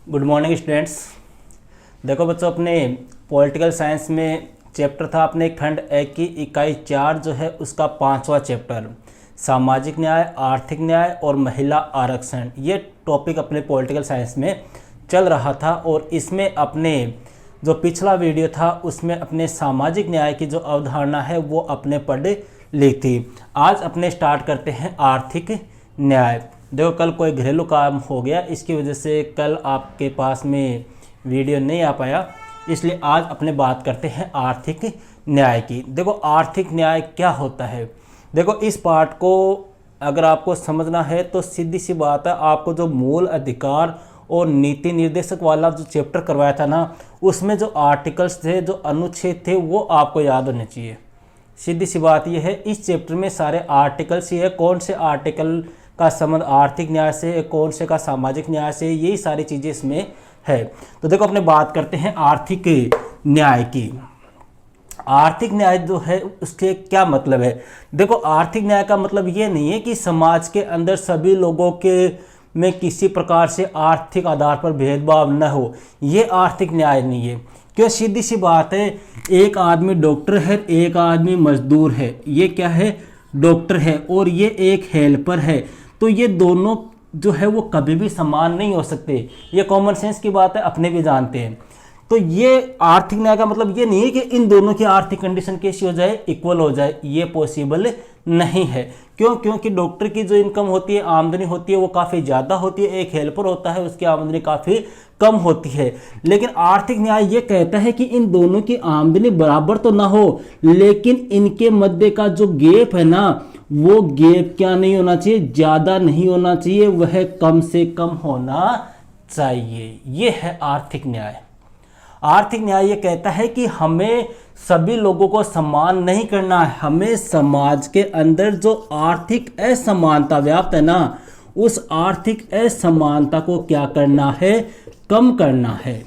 Good morning students. देखो बच्चों, अपने पॉलिटिकल साइंस में चैप्टर था अपने खंड एक की इकाई 4 जो है उसका 5वां चैप्टर सामाजिक न्याय, आर्थिक न्याय और महिला आरक्षण। ये टॉपिक अपने पॉलिटिकल साइंस में चल रहा था और इसमें अपने जो पिछला वीडियो था उसमें अपने सामाजिक न्याय की जो अवधारणा है वो अपने पढ़ ली थी। आज अपने स्टार्ट करते हैं आर्थिक न्याय। देखो, कल कोई घरेलू काम हो गया, इसकी वजह से कल आपके पास में वीडियो नहीं आ पाया, इसलिए आज अपने बात करते हैं आर्थिक न्याय की। देखो, आर्थिक न्याय क्या होता है। देखो, इस पार्ट को अगर आपको समझना है तो सीधी सी बात है, आपको जो मूल अधिकार और नीति निर्देशक वाला जो चैप्टर करवाया था ना, उसमें जो आर्टिकल्स थे, जो अनुच्छेद थे, वो आपको याद होने चाहिए। सीधी सी बात यह है, इस चैप्टर में सारे आर्टिकल्स ही है। कौन से आर्टिकल का संबंध आर्थिक न्याय से, कौन से का सामाजिक न्याय से, यही सारी चीज़ें इसमें है। तो देखो, अपने बात करते हैं आर्थिक न्याय की। आर्थिक न्याय जो है उसके क्या मतलब है। देखो, आर्थिक न्याय का मतलब ये नहीं है कि समाज के अंदर सभी लोगों के में किसी प्रकार से आर्थिक आधार पर भेदभाव न हो, ये आर्थिक न्याय नहीं है। क्यों? सीधी सी बात है, एक आदमी डॉक्टर है, एक आदमी मजदूर है। ये क्या है? डॉक्टर है और ये एक हेल्पर है। तो ये दोनों जो है वो कभी भी समान नहीं हो सकते। ये कॉमन सेंस की बात है, अपने भी जानते हैं। तो ये आर्थिक न्याय का मतलब ये नहीं है कि इन दोनों की आर्थिक कंडीशन कैसी हो जाए, इक्वल हो जाए। ये पॉसिबल नहीं है। क्यों? क्योंकि डॉक्टर की जो इनकम होती है, आमदनी होती है, वो काफ़ी ज़्यादा होती है। एक हेल्पर होता है, उसकी आमदनी काफ़ी कम होती है। लेकिन आर्थिक न्याय ये कहता है कि इन दोनों की आमदनी बराबर तो ना हो, लेकिन इनके मध्य का जो गैप है ना, वो गैप क्या नहीं होना चाहिए, ज़्यादा नहीं होना चाहिए, वह कम से कम होना चाहिए। ये है आर्थिक न्याय। आर्थिक न्याय ये कहता है कि हमें सभी लोगों को सम्मान नहीं करना है, हमें समाज के अंदर जो आर्थिक असमानता व्याप्त है ना, उस आर्थिक असमानता को क्या करना है, कम करना है।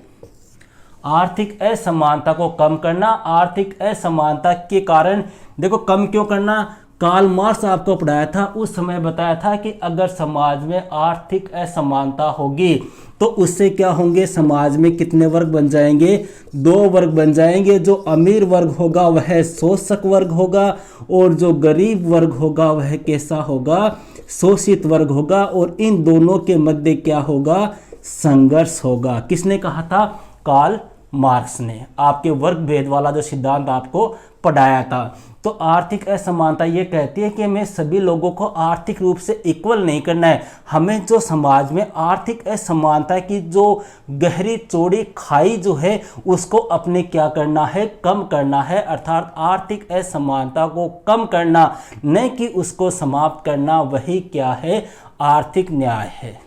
आर्थिक असमानता को कम करना। आर्थिक असमानता के कारण देखो, कम क्यों करना। कार्ल मार्क्स आपको पढ़ाया था, उस समय बताया था कि अगर समाज में आर्थिक असमानता होगी तो उससे क्या होंगे, समाज में कितने वर्ग बन जाएंगे, 2 वर्ग बन जाएंगे। जो अमीर वर्ग होगा वह शोषक वर्ग होगा और जो गरीब वर्ग होगा वह कैसा होगा, शोषित वर्ग होगा। और इन दोनों के मध्य क्या होगा, संघर्ष होगा। किसने कहा था? कार्ल मार्क्स ने। आपके वर्ग भेद वाला जो सिद्धांत आपको पढ़ाया था। तो आर्थिक असमानता ये कहती है कि हमें सभी लोगों को आर्थिक रूप से इक्वल नहीं करना है। हमें जो समाज में आर्थिक असमानता की जो गहरी चौड़ी खाई जो है उसको अपने क्या करना है, कम करना है। अर्थात आर्थिक असमानता को कम करना, न कि उसको समाप्त करना। वही क्या है, आर्थिक न्याय है।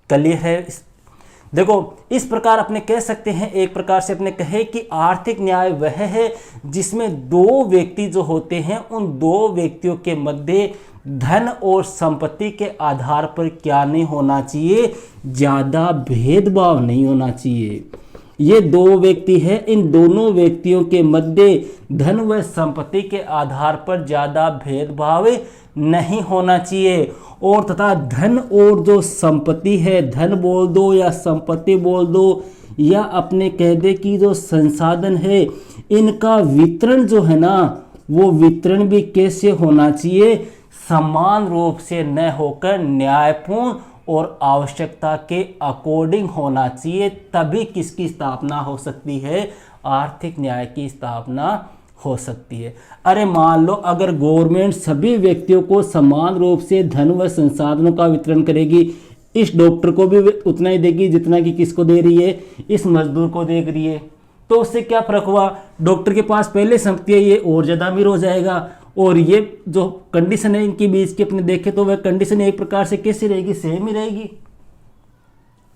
क्लियर है? देखो, इस प्रकार अपने कह सकते हैं, एक प्रकार से अपने कहे कि आर्थिक न्याय वह है जिसमें 2 व्यक्ति जो होते हैं, उन 2 व्यक्तियों के मध्य धन और संपत्ति के आधार पर क्या नहीं होना चाहिए, ज़्यादा भेदभाव नहीं होना चाहिए। ये 2 व्यक्ति हैं, इन दोनों व्यक्तियों के मध्य धन व संपत्ति के आधार पर ज़्यादा भेदभाव नहीं होना चाहिए। और तथा धन और जो संपत्ति है, धन बोल दो या संपत्ति बोल दो, या अपने कह दे कि जो संसाधन है, इनका वितरण जो है ना, वो वितरण भी कैसे होना चाहिए, समान रूप से न होकर न्यायपूर्ण और आवश्यकता के अकॉर्डिंग होना चाहिए। तभी किसकी स्थापना हो सकती है, आर्थिक न्याय की स्थापना हो सकती है। अरे मान लो अगर गवर्नमेंट सभी व्यक्तियों को समान रूप से धन व संसाधनों का वितरण करेगी, इस डॉक्टर को भी उतना ही देगी जितना कि किसको दे रही है, इस मजदूर को दे रही है, तो उससे क्या फर्क हुआ, डॉक्टर के पास पहले संपत्ति है, ये और ज़्यादा अमीर हो जाएगा। और ये जो कंडीशन है इनकी बीच की अपने देखें तो वह कंडीशन एक प्रकार से कैसी रहेगी, सेम ही रहेगी।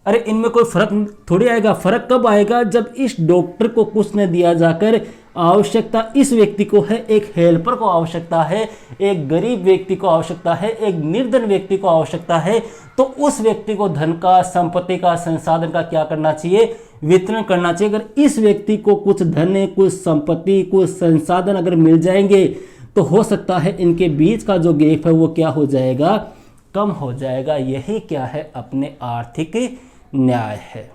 अरे इनमें कोई फर्क थोड़ी आएगा। फर्क कब आएगा, जब इस डॉक्टर को कुछ न दिया जाकर आवश्यकता इस व्यक्ति को है, एक हेल्पर को आवश्यकता है, एक गरीब व्यक्ति को आवश्यकता है, एक निर्धन व्यक्ति को आवश्यकता है, तो उस व्यक्ति को धन का, संपत्ति का, संसाधन का क्या करना चाहिए, वितरण करना चाहिए। अगर इस व्यक्ति को कुछ धन, कुछ संपत्ति, कुछ संसाधन अगर मिल जाएंगे तो हो सकता है इनके बीच का जो गैप है वो क्या हो जाएगा, कम हो जाएगा। यही क्या है, अपने आर्थिक न्याय है।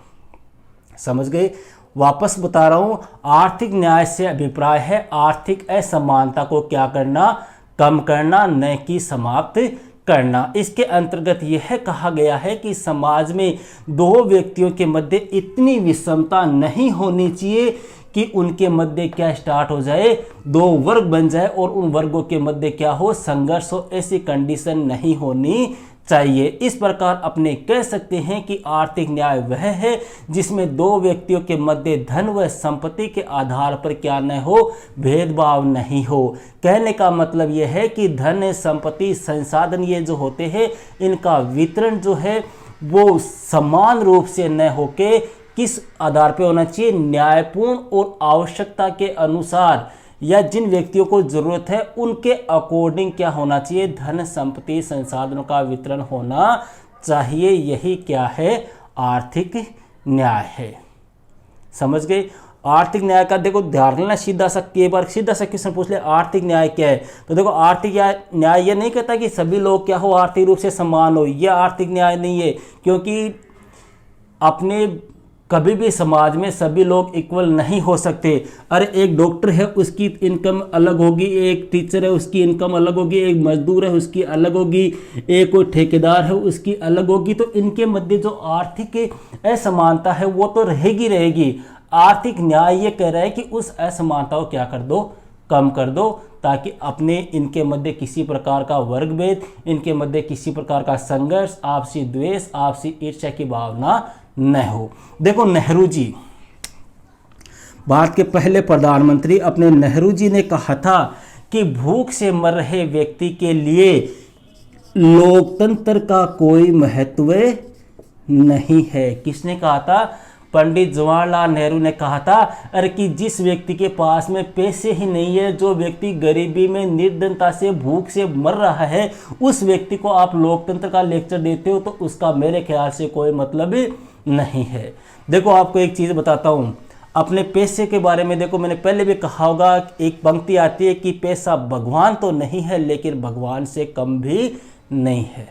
समझ गए? वापस बता रहा हूं, आर्थिक न्याय से अभिप्राय है आर्थिक असमानता को क्या करना, कम करना, न कि समाप्त करना। इसके अंतर्गत यह कहा गया है कि समाज में दो व्यक्तियों के मध्य इतनी विषमता नहीं होनी चाहिए कि उनके मध्य क्या स्टार्ट हो जाए, दो वर्ग बन जाए और उन वर्गों के मध्य क्या हो, संघर्ष हो। ऐसी कंडीशन नहीं होनी चाहिए। इस प्रकार अपने कह सकते हैं कि आर्थिक न्याय वह है जिसमें दो व्यक्तियों के मध्य धन व संपत्ति के आधार पर क्या न हो, भेदभाव नहीं हो। कहने का मतलब यह है कि धन, संपत्ति, संसाधन ये जो होते हैं इनका वितरण जो है वो समान रूप से न होके किस आधार पर होना चाहिए, न्यायपूर्ण और आवश्यकता के अनुसार या जिन व्यक्तियों को जरूरत है उनके अकॉर्डिंग क्या होना चाहिए, धन, संपत्ति, संसाधनों का वितरण होना चाहिए। यही क्या है, आर्थिक न्याय है। समझ गए? आर्थिक न्याय का देखो ध्यान रखना, सीधा सा क्वेश्चन पूछ ले, आर्थिक न्याय क्या है? तो देखो आर्थिक न्याय ये नहीं कहता कि सभी लोग क्या हो, आर्थिक रूप से समान हो। यह आर्थिक न्याय नहीं है, क्योंकि अपने कभी भी समाज में सभी लोग इक्वल नहीं हो सकते। अरे एक डॉक्टर है उसकी इनकम अलग होगी, एक टीचर है उसकी इनकम अलग होगी, एक मजदूर है उसकी अलग होगी, एक कोई ठेकेदार है उसकी अलग होगी। तो इनके मध्य जो आर्थिक असमानता है वो तो रहेगी। आर्थिक न्याय ये कह रहा है कि उस असमानता को क्या कर दो, कम कर दो, ताकि अपने इनके मध्य किसी प्रकार का वर्ग भेद, इनके मध्य किसी प्रकार का संघर्ष, आपसी द्वेष, आपसी ईर्ष्या की भावना न हो। देखो नेहरू जी, भारत के पहले प्रधानमंत्री अपने नेहरू जी ने कहा था कि भूख से मर रहे व्यक्ति के लिए लोकतंत्र का कोई महत्व नहीं है। किसने कहा था? पंडित जवाहरलाल नेहरू ने कहा था। अरे कि जिस व्यक्ति के पास में पैसे ही नहीं है, जो व्यक्ति गरीबी में निर्धनता से भूख से मर रहा है, उस व्यक्ति को आप लोकतंत्र का लेक्चर देते हो तो उसका मेरे ख्याल से कोई मतलब नहीं है। देखो आपको एक चीज़ बताता हूँ अपने पैसे के बारे में। देखो मैंने पहले भी कहा होगा, एक पंक्ति आती है कि पैसा भगवान तो नहीं है लेकिन भगवान से कम भी नहीं है।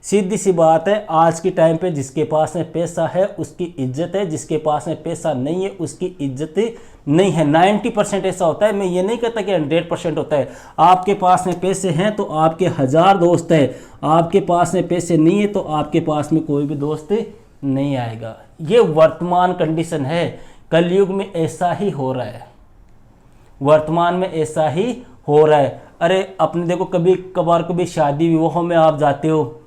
सीधी सी बात है, आज के टाइम पे जिसके पास में पैसा है उसकी इज्जत है, जिसके पास में पैसा नहीं है उसकी इज्जत नहीं है। 90% ऐसा होता है, मैं ये नहीं कहता कि 100% होता है। आपके पास में पैसे हैं तो आपके 1000 दोस्त हैं, आपके पास में पैसे नहीं है तो आपके पास में कोई भी दोस्त नहीं आएगा। ये वर्तमान कंडीशन है, कलयुग में ऐसा ही हो रहा है, वर्तमान में ऐसा ही हो रहा है। अरे अपने देखो कभी कभार कभी शादी विवाहों में आप जाते हो,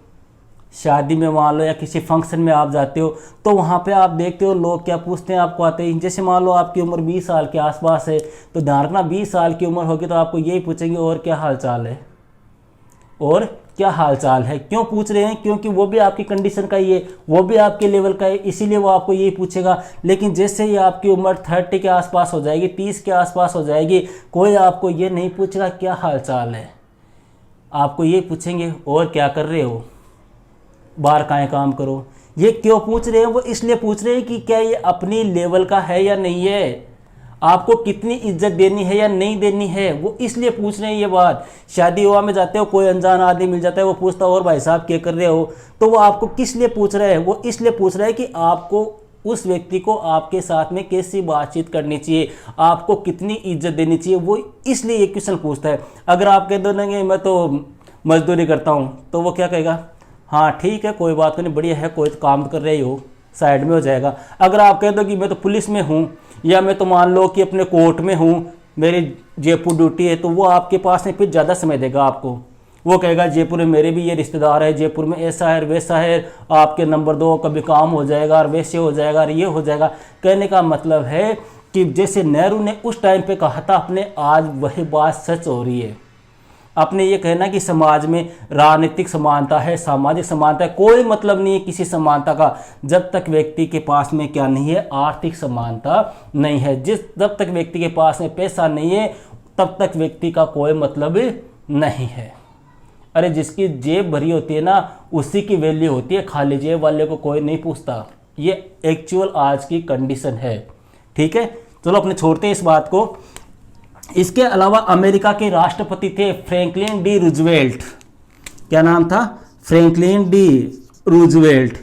शादी में मान लो या किसी फंक्शन में आप जाते हो तो वहाँ पे आप देखते हो लोग क्या पूछते हैं आपको आते ही। जैसे मान लो आपकी उम्र 20 साल के आसपास है तो ध्यान रखना 20 साल की उम्र होगी तो आपको यही पूछेंगे और क्या हाल चाल है, और क्या हाल चाल है। क्यों पूछ रहे हैं? क्योंकि वो भी आपकी कंडीशन का ही है, वो भी आपके लेवल का है, इसीलिए वो आपको यही पूछेगा। लेकिन जैसे ही आपकी उम्र 30 के आसपास हो जाएगी, 30 के आसपास हो जाएगी, कोई आपको ये नहीं पूछेगा क्या हाल चाल है, आपको ये पूछेंगे और क्या कर रहे हो, बाहर कहाँ काम करो। ये क्यों पूछ रहे हैं? वो इसलिए पूछ रहे हैं कि क्या ये अपनी लेवल का है या नहीं है, आपको कितनी इज्जत देनी है या नहीं देनी है, वो इसलिए पूछ रहे हैं ये बात। शादी विवाह में जाते हो, कोई अनजान आदमी मिल जाता है, वो पूछता है और भाई साहब क्या कर रहे हो, तो वो आपको किस लिए पूछ रहे हैं? वो इसलिए पूछ रहे हैं कि आपको उस व्यक्ति को आपके साथ में कैसी बातचीत करनी चाहिए, आपको कितनी इज्जत देनी चाहिए, वो इसलिए ये क्वेश्चन पूछता है। अगर आप कह दो ना कि मैं तो मजदूरी करता हूँ, तो वो क्या कहेगा? हाँ ठीक है, कोई बात नहीं, बढ़िया है, कोई तो काम कर रहे हो, साइड में हो जाएगा। अगर आप कह दो कि मैं तो पुलिस में हूँ या मैं तो मान लो कि अपने कोर्ट में हूँ, मेरी जयपुर ड्यूटी है, तो वो आपके पास में फिर ज़्यादा समय देगा आपको। वो कहेगा जयपुर में मेरे भी ये रिश्तेदार है, जयपुर में ऐसा है वैसा है, आपके नंबर 2 कभी काम हो जाएगा और वैसे हो जाएगा और ये हो जाएगा। कहने का मतलब है कि जैसे नेहरू ने उस टाइम पे कहा था अपने, आज वही बात सच हो रही है। अपने ये कहना कि समाज में राजनीतिक समानता है, सामाजिक समानता है, कोई मतलब नहीं है किसी समानता का जब तक व्यक्ति के पास में क्या नहीं है, आर्थिक समानता नहीं है। जब तक व्यक्ति के पास में पैसा नहीं है तब तक व्यक्ति का कोई मतलब नहीं है। अरे जिसकी जेब भरी होती है ना उसी की वैल्यू होती है, खाली जेब वाले को कोई नहीं पूछता। ये एक्चुअल आज की कंडीशन है। ठीक है, चलो अपने छोड़ते हैं इस बात को। इसके अलावा अमेरिका के राष्ट्रपति थे फ्रैंकलिन डी रूजवेल्ट। क्या नाम था? Franklin D Roosevelt.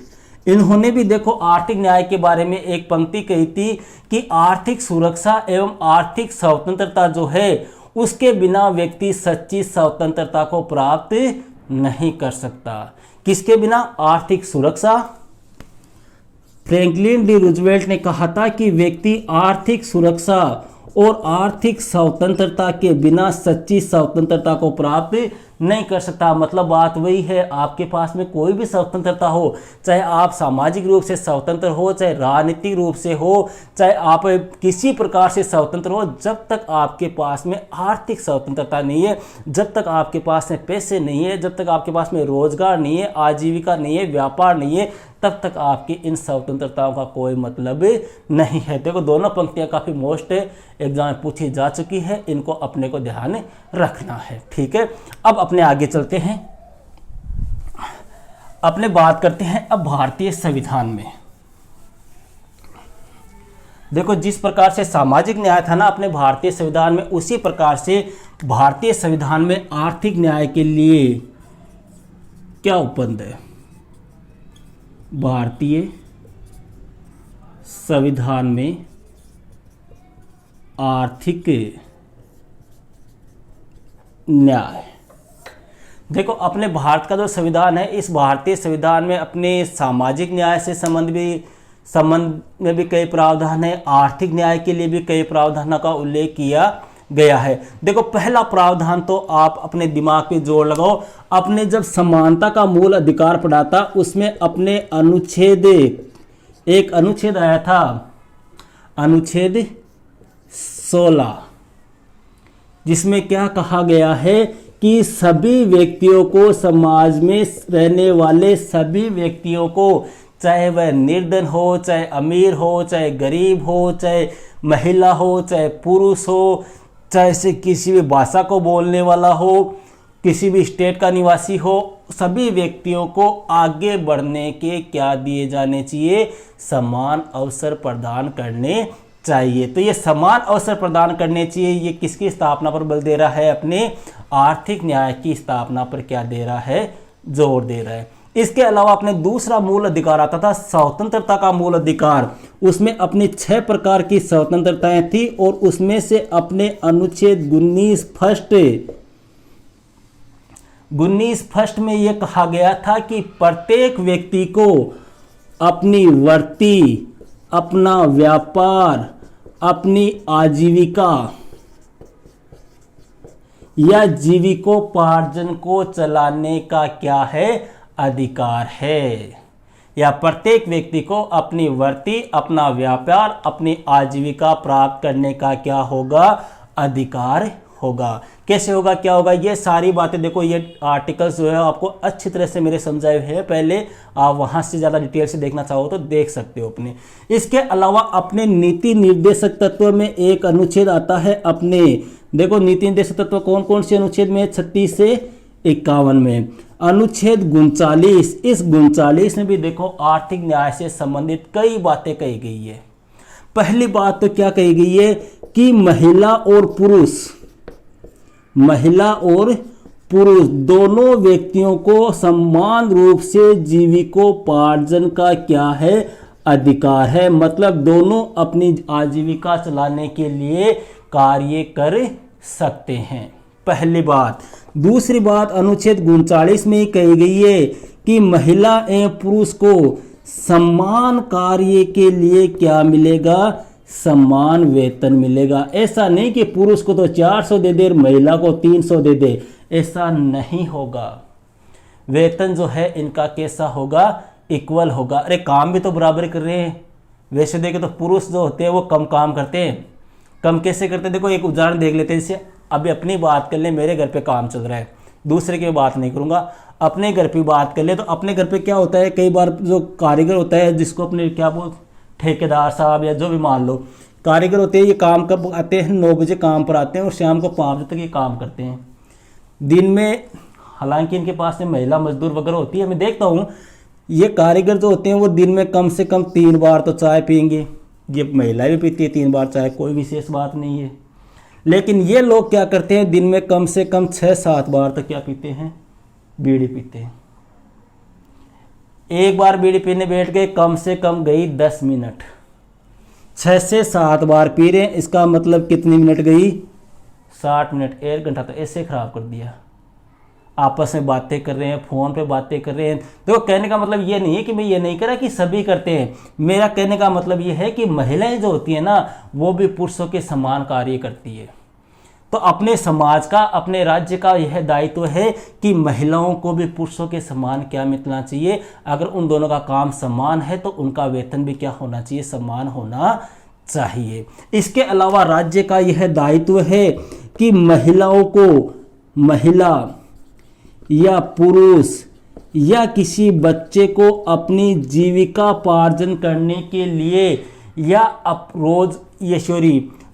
इन्होंने भी देखो आर्थिक न्याय के बारे में एक पंक्ति कही थी कि आर्थिक सुरक्षा एवं आर्थिक स्वतंत्रता जो है उसके बिना व्यक्ति सच्ची स्वतंत्रता को प्राप्त नहीं कर सकता। किसके बिना? आर्थिक सुरक्षा। फ्रैंकलिन डी रूजवेल्ट ने कहा था कि व्यक्ति आर्थिक सुरक्षा और आर्थिक स्वतंत्रता के बिना सच्ची स्वतंत्रता को प्राप्त नहीं कर सकता। मतलब बात वही है, आपके पास में कोई भी स्वतंत्रता हो, चाहे आप सामाजिक रूप से स्वतंत्र हो, चाहे राजनीतिक रूप से हो, चाहे आप किसी प्रकार से स्वतंत्र हो, जब तक आपके पास में आर्थिक स्वतंत्रता नहीं है, जब तक आपके पास में पैसे नहीं है, जब तक आपके पास में रोजगार नहीं है, आजीविका नहीं है, व्यापार नहीं है, तब तक आपकी इन स्वतंत्रताओं का कोई मतलब नहीं है। देखो दोनों पंक्तियां काफ़ी मोस्ट एग्जाम में पूछी जा चुकी है, इनको अपने को ध्यान रखना है। ठीक है, अब अपने आगे चलते हैं, अपने बात करते हैं अब भारतीय संविधान में। देखो जिस प्रकार से सामाजिक न्याय था ना अपने भारतीय संविधान में, उसी प्रकार से भारतीय संविधान में आर्थिक न्याय के लिए क्या उपबंध है? भारतीय संविधान में आर्थिक न्याय। देखो अपने भारत का जो संविधान है, इस भारतीय संविधान में अपने सामाजिक न्याय से संबंध में भी कई प्रावधान है, आर्थिक न्याय के लिए भी कई प्रावधानों का उल्लेख किया गया है। देखो पहला प्रावधान तो आप अपने दिमाग पे जोर लगाओ, अपने जब समानता का मूल अधिकार पढ़ा था उसमें अपने एक अनुच्छेद आया था, अनुच्छेद 16, जिसमें क्या कहा गया है कि सभी व्यक्तियों को, समाज में रहने वाले सभी व्यक्तियों को, चाहे वह निर्धन हो, चाहे अमीर हो, चाहे गरीब हो, चाहे महिला हो, चाहे पुरुष हो, चाहे से किसी भी भाषा को बोलने वाला हो, किसी भी स्टेट का निवासी हो, सभी व्यक्तियों को आगे बढ़ने के क्या दिए जाने चाहिए? समान अवसर प्रदान करने चाहिए। तो ये समान अवसर प्रदान करने चाहिए, ये किसकी स्थापना पर बल दे रहा है? अपने आर्थिक न्याय की स्थापना पर क्या दे रहा है? जोर दे रहा है। इसके अलावा अपने दूसरा मूल अधिकार आता था स्वतंत्रता का मूल अधिकार। उसमें अपनी 6 प्रकार की स्वतंत्रताएं थी और उसमें से अपने अनुच्छेद 19 फर्स्ट में यह कहा गया था कि प्रत्येक व्यक्ति को अपनी वृत्ति, अपना व्यापार, अपनी आजीविका या जीविकोपार्जन को चलाने का क्या है? अधिकार है। या प्रत्येक व्यक्ति को अपनी वृत्ति, अपना व्यापार, अपनी आजीविका प्राप्त करने का क्या होगा? अधिकार होगा। कैसे होगा, क्या होगा? ये सारी बातें देखो, ये आर्टिकल्स जो है आपको अच्छी तरह से मेरे समझाए हुए हैं, पहले आप वहां से ज़्यादा डिटेल से देखना चाहो तो देख सकते हो अपने। इसके अलावा अपने नीति निर्देशक तत्व में एक अनुच्छेद आता है अपने, देखो नीति निर्देशक तत्व कौन कौन से अनुच्छेद में? 36 से 51 में। अनुच्छेद 39, इस 39 में भी देखो आर्थिक न्याय से संबंधित कई बातें कही गई है। पहली बात तो क्या कही गई है कि महिला और पुरुष दोनों व्यक्तियों को समान रूप से जीविकोपार्जन का क्या है? अधिकार है। मतलब दोनों अपनी आजीविका चलाने के लिए कार्य कर सकते हैं, पहली बात। दूसरी बात अनुच्छेद 39 में कही गई है कि महिला एवं पुरुष को समान कार्य के लिए क्या मिलेगा? समान वेतन मिलेगा। ऐसा नहीं कि पुरुष को तो 400 दे दे और महिला को 300 दे दे, ऐसा नहीं होगा। वेतन जो है इनका कैसा होगा? इक्वल होगा। अरे काम भी तो बराबर कर रहे हैं। वैसे देखे तो पुरुष जो होते हैं वो कम काम करते हैं। कम कैसे करते हैं? देखो एक उदाहरण देख लेते हैं। जैसे अभी अपनी बात कर ले, मेरे घर पे काम चल रहा है, दूसरे की बात नहीं करूंगा, अपने घर पे बात कर ले तो अपने घर पे क्या होता है, कई बार जो कारीगर होता है, जिसको अपने क्या बोल, ठेकेदार साहब या जो भी मान लो कारीगर होते हैं, ये काम कब आते हैं? 9 बजे काम पर आते हैं और शाम को 5 बजे तक ये काम करते हैं। दिन में हालांकि इनके पास में महिला मजदूर वगैरह होती है, मैं देखता हूँ ये कारीगर जो होते हैं वो दिन में कम से कम 3 बार तो चाय पियेंगे। ये महिला भी पीती है 3 बार चाय, कोई विशेष बात नहीं है। लेकिन ये लोग क्या करते हैं, दिन में कम से कम 6-7 बार तक क्या पीते हैं? बीड़ी पीते हैं। एक बार बीड़ी पीने बैठ गए, कम से कम गई 10 मिनट। 6 से 7 बार पी रहे हैं, इसका मतलब कितनी मिनट गई? 60 मिनट। 1 घंटा तो ऐसे खराब कर दिया। आपस में बातें कर रहे हैं, फ़ोन पे बातें कर रहे हैं। देखो कहने का मतलब ये नहीं है कि मैं ये नहीं कह रहा कि सभी करते हैं। मेरा कहने का मतलब ये है कि महिलाएं जो होती हैं ना, वो भी पुरुषों के समान कार्य करती है। तो अपने समाज का, अपने राज्य का यह दायित्व है कि महिलाओं को भी पुरुषों के समान क्या मिलना चाहिए। अगर उन दोनों का काम समान है तो उनका वेतन भी क्या होना चाहिए? समान होना चाहिए। इसके अलावा राज्य का यह दायित्व है कि महिलाओं को, महिला या पुरुष या किसी बच्चे को अपनी जीविकापार्जन करने के लिए या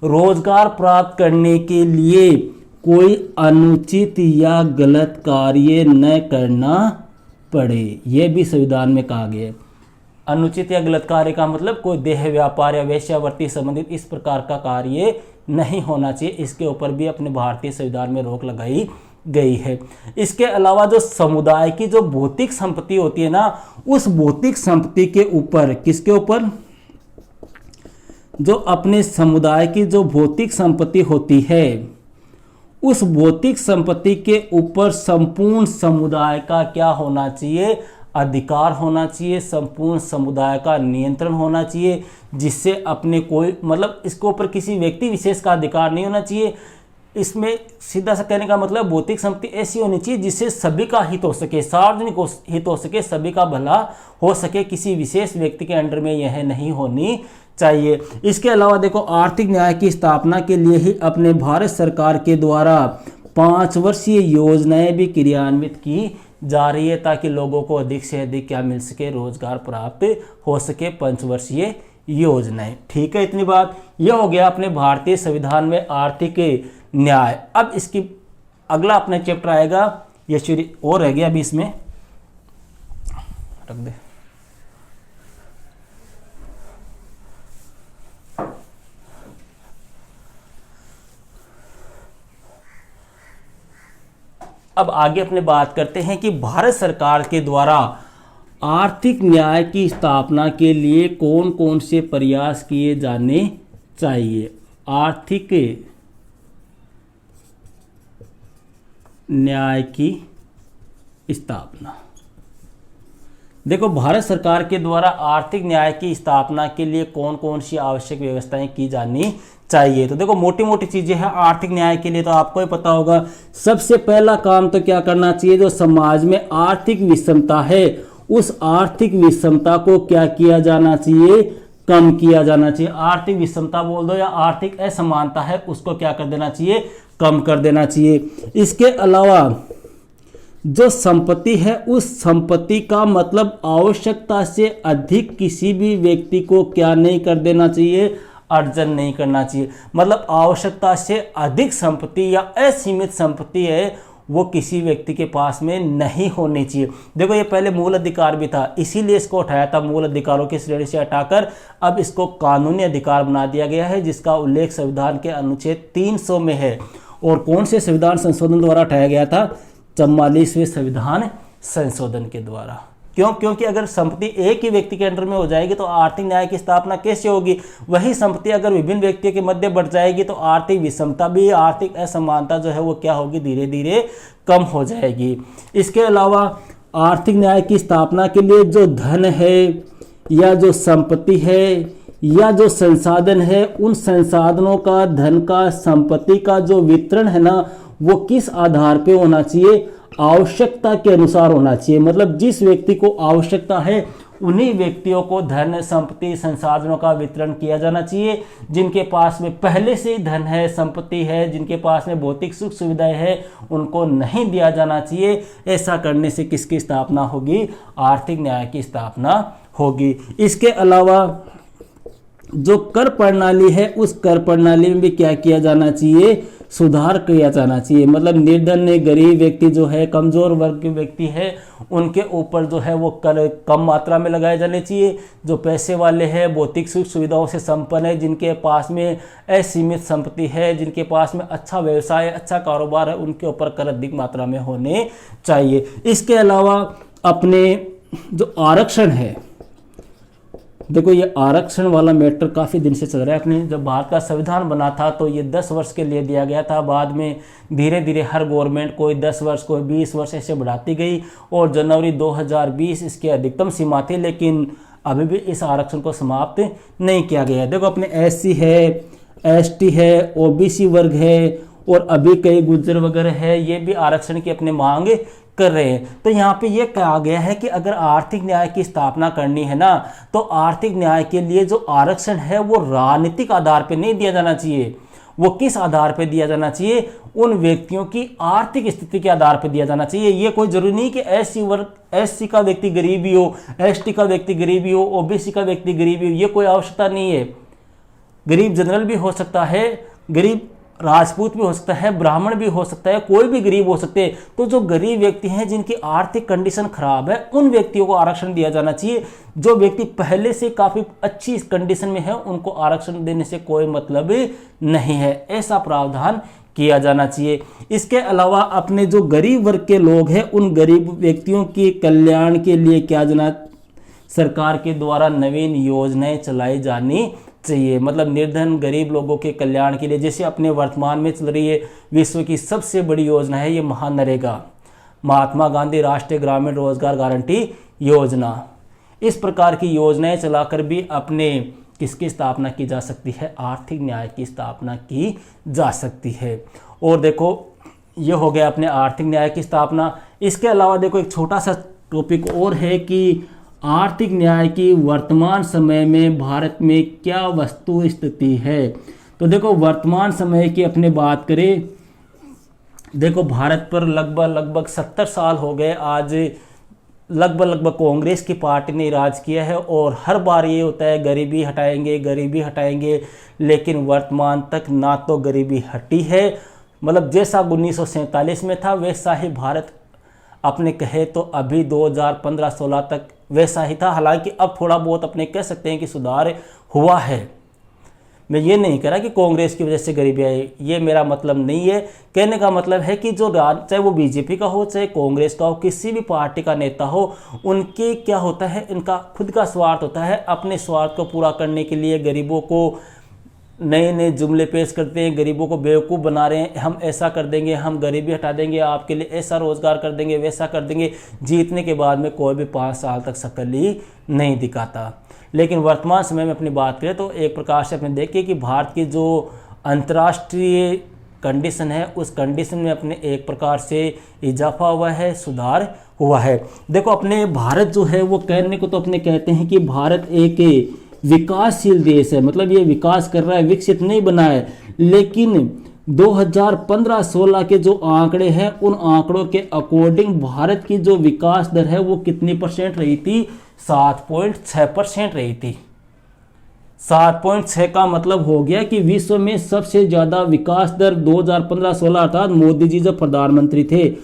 रोजगार प्राप्त करने के लिए कोई अनुचित या गलत कार्य न करना पड़े। यह भी संविधान में कहा गया है। अनुचित या गलत कार्य का मतलब कोई देह व्यापार या वेश्यावृत्ति संबंधित इस प्रकार का कार्य नहीं होना चाहिए। इसके ऊपर भी अपने भारतीय संविधान में रोक लगाई गई है। इसके अलावा जो समुदाय की जो भौतिक संपत्ति होती है ना, उस भौतिक संपत्ति के ऊपर, किसके ऊपर? जो अपने समुदाय की जो भौतिक संपत्ति होती है, उस भौतिक संपत्ति के ऊपर संपूर्ण समुदाय का क्या होना चाहिए? अधिकार होना चाहिए। संपूर्ण समुदाय का नियंत्रण होना चाहिए, जिससे अपने कोई, मतलब इसके ऊपर किसी व्यक्ति विशेष का अधिकार नहीं होना चाहिए। इसमें सीधा सा कहने का मतलब भौतिक संपत्ति ऐसी होनी चाहिए जिससे सभी का हित हो सके, सार्वजनिक हित हो सके, सभी का भला हो सके। किसी विशेष व्यक्ति के अंडर में यह नहीं होनी चाहिए। इसके अलावा देखो, आर्थिक न्याय की स्थापना के लिए ही अपने भारत सरकार के द्वारा 5 वर्षीय योजनाएं भी क्रियान्वित की जा रही है, ताकि लोगों को अधिक से अधिक क्या मिल सके? रोजगार प्राप्त हो सके। 5 वर्षीय योजनाएं। ठीक है, इतनी बात। यह हो गया अपने भारतीय संविधान में आर्थिक न्याय। अब इसकी अगला अपना चैप्टर आएगा यशोरी, और रह गया अभी, इसमें रख दे। अब आगे अपने बात करते हैं कि भारत सरकार के द्वारा आर्थिक न्याय की स्थापना के लिए कौन कौन से प्रयास किए जाने चाहिए। आर्थिक न्याय की स्थापना। देखो, भारत सरकार के द्वारा आर्थिक न्याय की स्थापना के लिए कौन कौन सी आवश्यक व्यवस्थाएं की जानी चाहिए। तो देखो, मोटी मोटी चीजें हैं आर्थिक न्याय के लिए, तो आपको ही पता होगा। सबसे पहला काम तो क्या करना चाहिए? जो समाज में आर्थिक विषमता है, उस आर्थिक विषमता को क्या किया जाना चाहिए? कम किया जाना चाहिए। आर्थिक विषमता बोल दो या आर्थिक असमानता है, उसको क्या कर देना चाहिए? कम कर देना चाहिए। इसके अलावा जो संपत्ति है, उस संपत्ति का मतलब आवश्यकता से अधिक किसी भी व्यक्ति को क्या नहीं कर देना चाहिए? अर्जन नहीं करना चाहिए। मतलब आवश्यकता से अधिक संपत्ति या असीमित संपत्ति है, वो किसी व्यक्ति के पास में नहीं होनी चाहिए। देखो, ये पहले मूल अधिकार भी था, इसीलिए इसको उठाया था मूल अधिकारों की श्रेणी से हटाकर। अब इसको कानूनी अधिकार बना दिया गया है, जिसका उल्लेख संविधान के अनुच्छेद 300 में है। और कौन से संविधान संशोधन द्वारा उठाया गया था? 44वें संविधान संशोधन के द्वारा। क्यों? क्योंकि अगर संपत्ति एक ही व्यक्ति के अंडर में हो जाएगी तो आर्थिक न्याय की स्थापना कैसे होगी? वही संपत्ति अगर विभिन्न व्यक्तियों के मध्य बढ़ जाएगी तो आर्थिक विषमता भी, आर्थिक असमानता जो है वो क्या होगी? धीरे धीरे कम हो जाएगी। इसके अलावा आर्थिक न्याय की स्थापना के लिए जो धन है या जो संपत्ति है या जो संसाधन है, उन संसाधनों का, धन का, संपत्ति का जो वितरण है ना, वो किस आधार पे होना चाहिए? आवश्यकता के अनुसार होना चाहिए। मतलब जिस व्यक्ति को आवश्यकता है उन्हीं व्यक्तियों को धन, संपत्ति, संसाधनों का वितरण किया जाना चाहिए। जिनके पास में पहले से ही धन है, संपत्ति है, जिनके पास में भौतिक सुख सुविधाएं है, उनको नहीं दिया जाना चाहिए। ऐसा करने से किसकी स्थापना होगी? आर्थिक न्याय की स्थापना होगी। इसके अलावा जो कर प्रणाली है, उस कर प्रणाली में भी क्या किया जाना चाहिए? सुधार किया जाना चाहिए। मतलब निर्धन, गरीब व्यक्ति जो है, कमजोर वर्ग के व्यक्ति है, उनके ऊपर जो है वो कर कम मात्रा में लगाए जाने चाहिए। जो पैसे वाले हैं, भौतिक सुख सुविधाओं से संपन्न है, जिनके पास में असीमित संपत्ति है, जिनके पास में अच्छा व्यवसाय, अच्छा कारोबार है, उनके ऊपर कर अधिक मात्रा में होने चाहिए। इसके अलावा अपने जो आरक्षण है, देखो ये आरक्षण वाला मैटर काफ़ी दिन से चल रहा है। अपने जब भारत का संविधान बना था तो ये 10 वर्ष के लिए दिया गया था। बाद में धीरे धीरे हर गवर्नमेंट कोई 10 वर्ष कोई 20 वर्ष ऐसे बढ़ाती गई और जनवरी 2020 इसकी अधिकतम सीमा थी, लेकिन अभी भी इस आरक्षण को समाप्त नहीं किया गया है। देखो अपने SC है, ST है, OBC वर्ग है और अभी कई गुज्जर वगैरह है, ये भी आरक्षण की अपनी मांग कर रहे हैं। तो यहाँ पे ये कहा गया है कि अगर आर्थिक न्याय की स्थापना करनी है ना, तो आर्थिक न्याय के लिए जो आरक्षण है वो राजनीतिक आधार पे नहीं दिया जाना चाहिए। वो किस आधार पे दिया जाना चाहिए? उन व्यक्तियों की आर्थिक स्थिति के आधार पे दिया जाना चाहिए। ये कोई जरूरी नहीं कि SC का व्यक्ति गरीबी हो, ST का व्यक्ति गरीबी हो, OBC का व्यक्ति गरीबी हो, ये कोई आवश्यकता नहीं है। गरीब जनरल भी हो सकता है, गरीब राजपूत भी हो सकता है, ब्राह्मण भी हो सकता है, कोई भी गरीब हो सकते हैं। तो जो गरीब व्यक्ति हैं जिनकी आर्थिक कंडीशन खराब है, उन व्यक्तियों को आरक्षण दिया जाना चाहिए। जो व्यक्ति पहले से काफ़ी अच्छी कंडीशन में है उनको आरक्षण देने से कोई मतलब नहीं है, ऐसा प्रावधान किया जाना चाहिए। इसके अलावा अपने जो गरीब वर्ग के लोग हैं उन गरीब व्यक्तियों के कल्याण के लिए क्या जाना, सरकार के द्वारा नवीन योजनाएं चलाई जानी चाहिए। मतलब निर्धन गरीब लोगों के कल्याण के लिए, जैसे अपने वर्तमान में चल रही है विश्व की सबसे बड़ी योजना है ये महानरेगा, महात्मा गांधी राष्ट्रीय ग्रामीण रोजगार गारंटी योजना। इस प्रकार की योजनाएं चलाकर भी अपने किसकी स्थापना की जा सकती है? आर्थिक न्याय की स्थापना की जा सकती है। और देखो ये हो गया अपने आर्थिक न्याय की स्थापना। इसके अलावा देखो एक छोटा सा टॉपिक और है कि आर्थिक न्याय की वर्तमान समय में भारत में क्या वस्तु स्थिति है। तो देखो वर्तमान समय की अपने बात करें, देखो भारत पर लगभग 70 साल हो गए आज, लगभग कांग्रेस की पार्टी ने राज किया है और हर बार ये होता है गरीबी हटाएंगे, लेकिन वर्तमान तक ना तो गरीबी हटी है, मतलब जैसा 1947 में था वैसा ही भारत अपने कहे तो अभी 2015-16 तक वैसा ही था। हालांकि अब थोड़ा बहुत अपने कह सकते हैं कि सुधार हुआ है। मैं ये नहीं कह रहा कि कांग्रेस की वजह से गरीबी आई, ये मेरा मतलब नहीं है। कहने का मतलब है कि जो चाहे वो बीजेपी का हो चाहे कांग्रेस का हो, किसी भी पार्टी का नेता हो, उनके क्या होता है, इनका खुद का स्वार्थ होता है। अपने स्वार्थ को पूरा करने के लिए गरीबों को नए नए जुमले पेश करते हैं, गरीबों को बेवकूफ़ बना रहे हैं। हम ऐसा कर देंगे, हम गरीबी हटा देंगे, आपके लिए ऐसा रोज़गार कर देंगे, वैसा कर देंगे। जीतने के बाद में कोई भी 5 साल तक शक्ल ही नहीं दिखाता। लेकिन वर्तमान समय में अपनी बात करें तो एक प्रकार से अपने देखिए कि भारत की जो अंतर्राष्ट्रीय कंडीशन है उस कंडीशन में अपने एक प्रकार से इजाफा हुआ है, सुधार हुआ है। देखो अपने भारत जो है वो कहने को तो अपने कहते हैं कि भारत एक विकासशील देश है, मतलब ये विकास कर रहा है, विकसित नहीं बना है। लेकिन 2015-16 के जो आंकड़े हैं उन आंकड़ों के अकॉर्डिंग भारत की जो विकास दर है वो कितनी % रही थी? 7.6% रही थी। 7.6 का मतलब हो गया कि विश्व में सबसे ज़्यादा विकास दर 2015-16 अर्थात मोदी जी जब प्रधानमंत्री थे,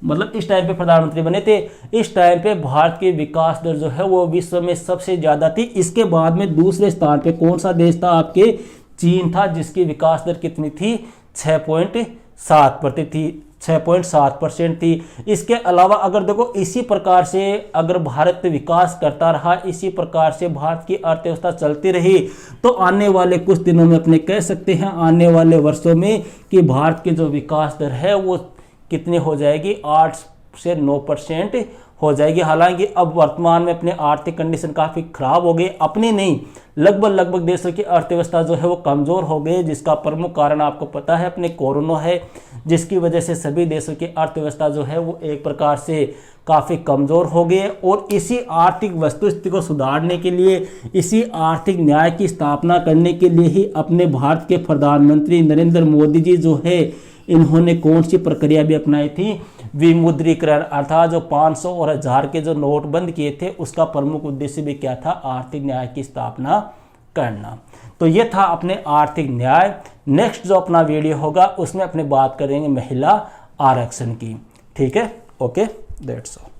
मतलब इस टाइम पे प्रधानमंत्री बने थे, इस टाइम पे भारत की विकास दर जो है वो विश्व में सबसे ज़्यादा थी। इसके बाद में दूसरे स्थान पे कौन सा देश था? आपके चीन था, जिसकी विकास दर कितनी थी? 6.7% थी। इसके अलावा अगर देखो इसी प्रकार से अगर भारत विकास करता रहा, इसी प्रकार से भारत की अर्थव्यवस्था चलती रही, तो आने वाले कुछ दिनों में अपने कह सकते हैं, आने वाले वर्षों में कि भारत की जो विकास दर है वो कितनी हो जाएगी? 8 से 9% हो जाएगी। हालांकि अब वर्तमान में अपने आर्थिक कंडीशन काफ़ी खराब हो गई, अपनी नहीं लगभग देशों की अर्थव्यवस्था जो है वो कमज़ोर हो गई, जिसका प्रमुख कारण आपको पता है अपने कोरोना है, जिसकी वजह से सभी देशों की अर्थव्यवस्था जो है वो एक प्रकार से काफ़ी कमज़ोर हो गई है। और इसी आर्थिक वस्तुस्थिति को सुधारने के लिए, इसी आर्थिक न्याय की स्थापना करने के लिए ही अपने भारत के प्रधानमंत्री नरेंद्र मोदी जी जो है इन्होंने कौन सी प्रक्रिया भी अपनाई थी? विमुद्रीकरण, अर्थात जो 500 और 1000 के जो नोट बंद किए थे उसका प्रमुख उद्देश्य भी क्या था? आर्थिक न्याय की स्थापना करना। तो ये था अपने आर्थिक न्याय। नेक्स्ट जो अपना वीडियो होगा उसमें अपने बात करेंगे महिला आरक्षण की। ठीक है, ओके, दैट्स ऑल।